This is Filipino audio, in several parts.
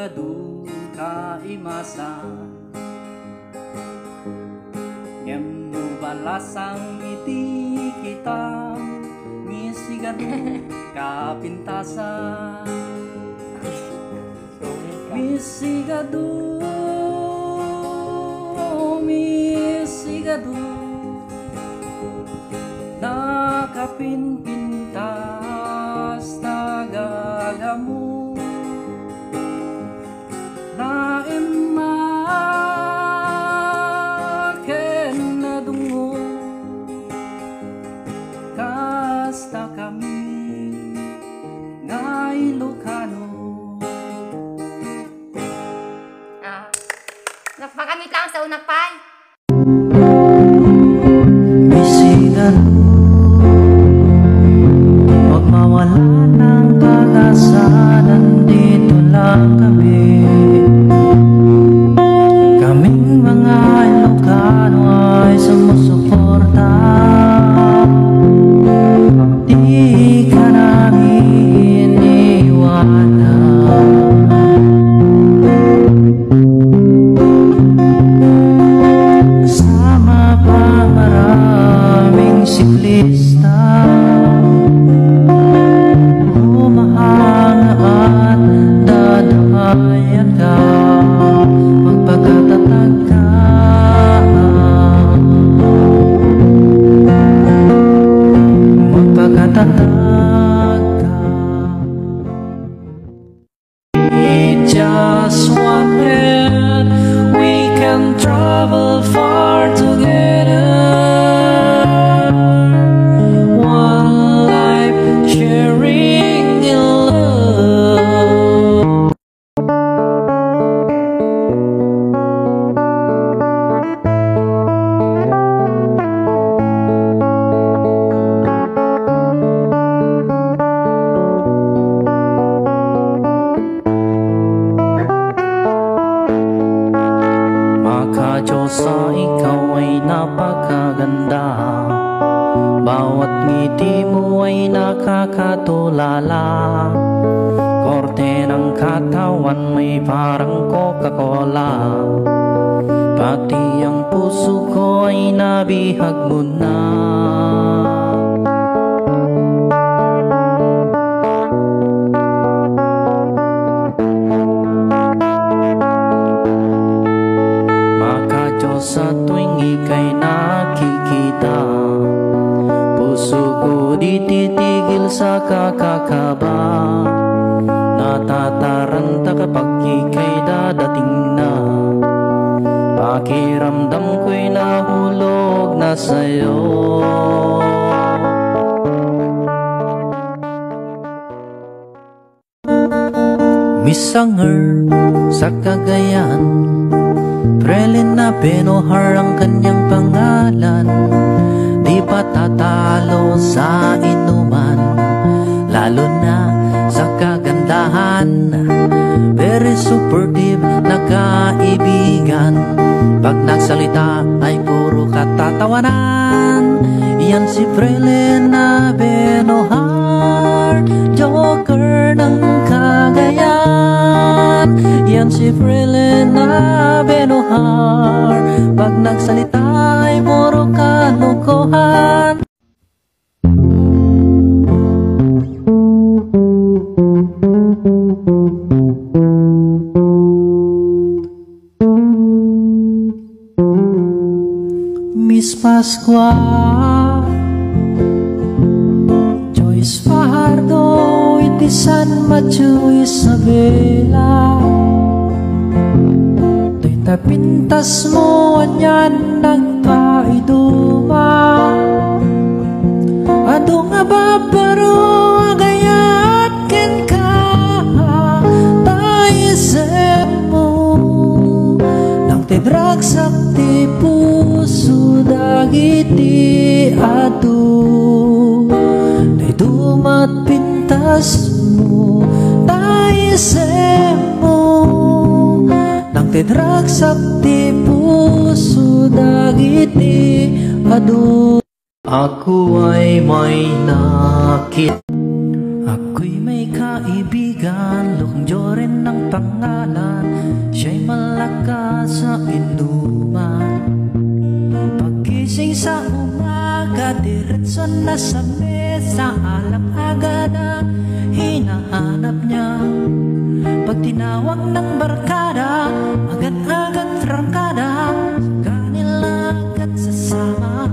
Misigado kaimasan ngem no balasang iti kita misigado kapintasan misigado nakapinpintas nagagamu na emaken na dungo kasta kami nga Ilocano. Nagpakamit lang sa unak pay. Misigan huwag mawala ng pag-asa, nandito lang kami. Kaming mga Ilocano ay sumusuporta. Di ka namin iiwanan. Kasama pa maraming siklista, humahanga at dadamayan ka, magpagkatatag ka. Magpagkatatag ka. With just one hand we can travel far together. One life sharing in love. Maka-Diyosa, ikaw ay napakaganda. Bawat ngiti mo ay nakakatulala. Korte ng katawan may parang Coca-Cola. Pati ang puso ko ay nabihag mo na. Sa tuwing ika'y nakikita, puso ko di titigil sa kakakaba. Natataranta kapag ika'y dadating na, pakiramdam ko'y nahulog na sa'yo. Misanger sa Cagayan, Frelina Benohar ang kanyang pangalan. Di pa tatalo sa inuman, lalo na sa kagandahan. Very supportive na kaibigan, pag nagsalita ay puro katatawanan. Yan si Frelina Benohar, joker ng Cagayan. Yan si Frelina Benohar, pag nagsalita ay puro kalokohan. Miss Pascua, Joyce Fajardo, Itisan Machu Isabela, pintas mo anyan nagpaiduma. Ado nga babaro agayat ken ka taisip mo. Nang tidrag sakti puso dagiti adu, naidumat pintas mo taisip mo. Nang tidrag sakti puso dagiti adu. Ako ay may nakit, ako'y may kaibigan, Lokong Diyos rin ang pangalan, siya'y malakas sa inuman. Pagkising sa umaga, diretso na sa mesa, alak agad na hinahanap niya. Pag tinawag ng barkada, agad-agad trangkada, sa kanila agad sasama.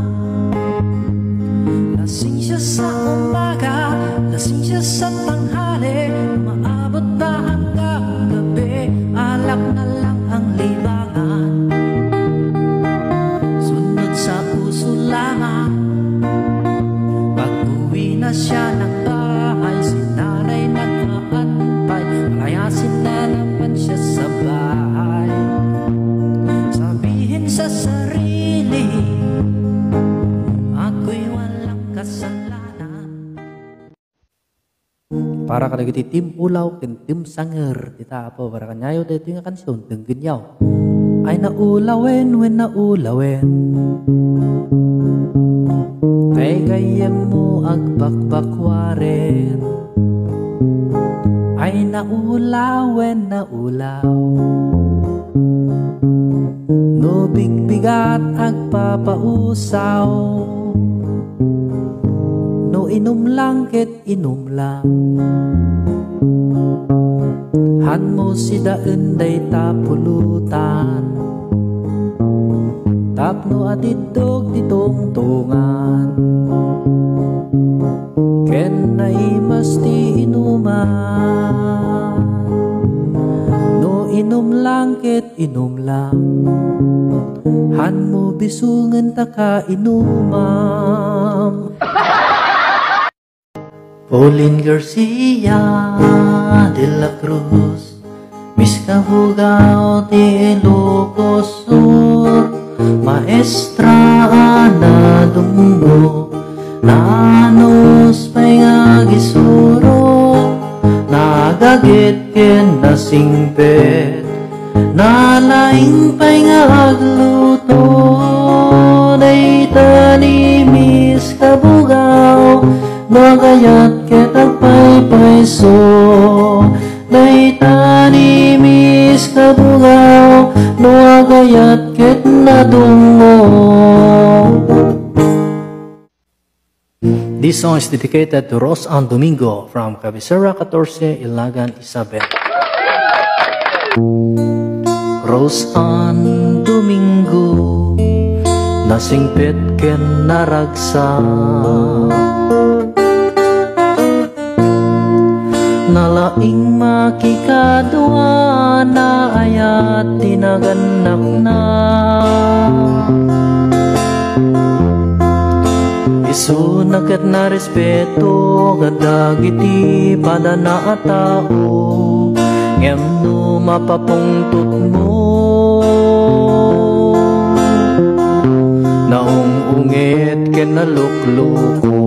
Lasing siya sa umaga, lasing siya sa tanghali, maabot pa hanggang gabi, alak na lang ang libangan. Sunod sa puso lamang, pag-uwi na siya ng bahay, si nanay nag-aantay, palayasin na naman siya sa bahay. Sabihin sa sarili, ako'y walang kasalanan. Para ka nagiti Tim Ulaw ken Tim Sanger, tita po para kanyayo dito yung kansyon tenggenyaw. Ay naulawen when naulawen, ay gayem mo agbakbakwaren. Ay naulawen naulaw, no bigbigat agpapausaw. No inom lang ket inom lang, han mo si daan day tapulutan, tapno at itog ditong-tungan. Ken naimas ti inuman, no inom lang ket inom lang, han mo bisungan ta ka inumam. Pauline Garcia de la Cruz, Miss Cabugao de Ilocos Sur, Maestra Ana Dumbo, nanos pa'y nga gisuro, nagagit ken nasingpet, nalaing pa'y nga agluto. Dayta ni Miss Cabugao, magayat ket agpaypayso. Dayta ni Miss Cabugao, no agayat ket nadungo. This song is dedicated to Rose Ann Domingo from Cabecera 14, Ilagan, Isabel. Rose Ann Domingo, nasingpit ken naragsa, nalaing makikadwa na ayat tinaganak na. Isunak ket na respeto kadagiti pada na tao, ngem no mapapungtot mo, naong ungit ken nalukloko,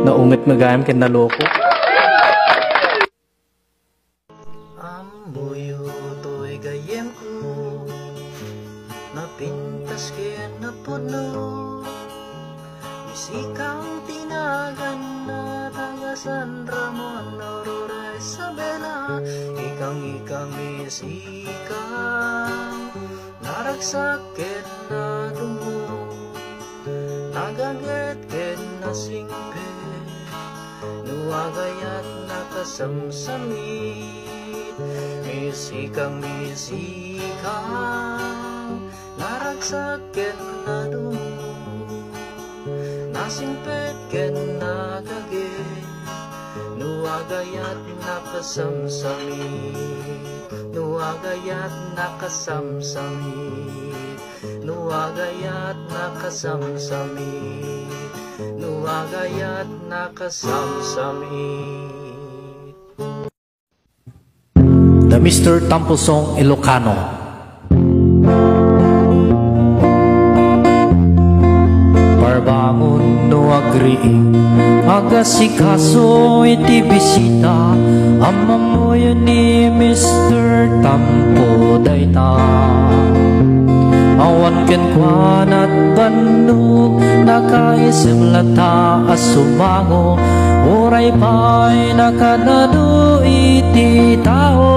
naungit magayam ken naloko. Amboyo to'y gayem ko, napintas ken napuno, isikang tinagan na taga San Ramon, Aurora, Isabela. Ikang isikang naragsak ken nadungo, nagaget ken nasingpet, nuagayat nakasamsamit. Isikang naragsak ken nadungo, nasingpet ken nagaget, nuagayat nakasamsamit. Nuagayat nakasamsamit, nuagayat nakasamsamit, nuagayat nakasamsamit. The Mr. Tampo Song Ilocano. Parbangon no agriing, agasikaso iti bisita, amam mo yun ni Mr. Tampo dayta. ken kwan at banduk nakaisim lata as sumango uray pa'y nakanadu iti tao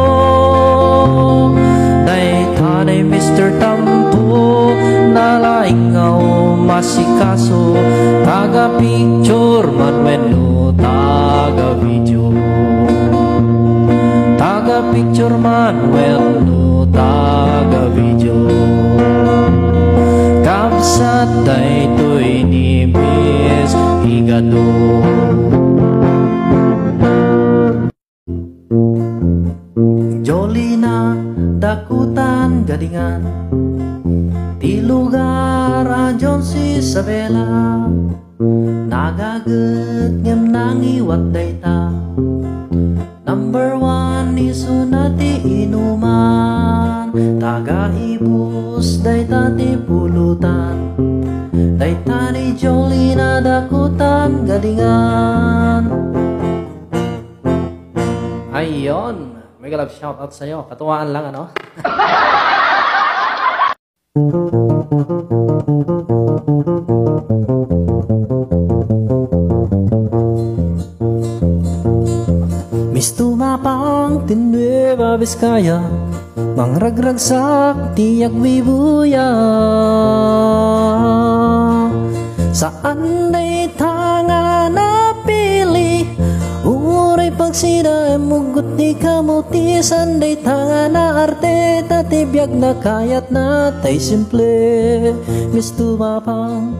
daytanay Mr. Tampo nalaingaw masikaso taga picture man wenno taga video taga picture man wenno taga video kapsat daytoy nipis higado Jolina dakutan gadingan di lugar ajon si Isabela nagaget ngem nangiwat dayta number 1 isu nati inuman taga ibus dayta ti pulutan dayta ni Jolina dakutan gadingan. Ayun, may galap shoutout sa'yo. Katuwaan lang, ano? Misto mapang Nueva Vizcaya mangragragsak tiyak bibuya saan day tanga napili uray pagsida mugot ni kamuti sanday tanga na arte tatibiyag na kayat na tay simple misto mapang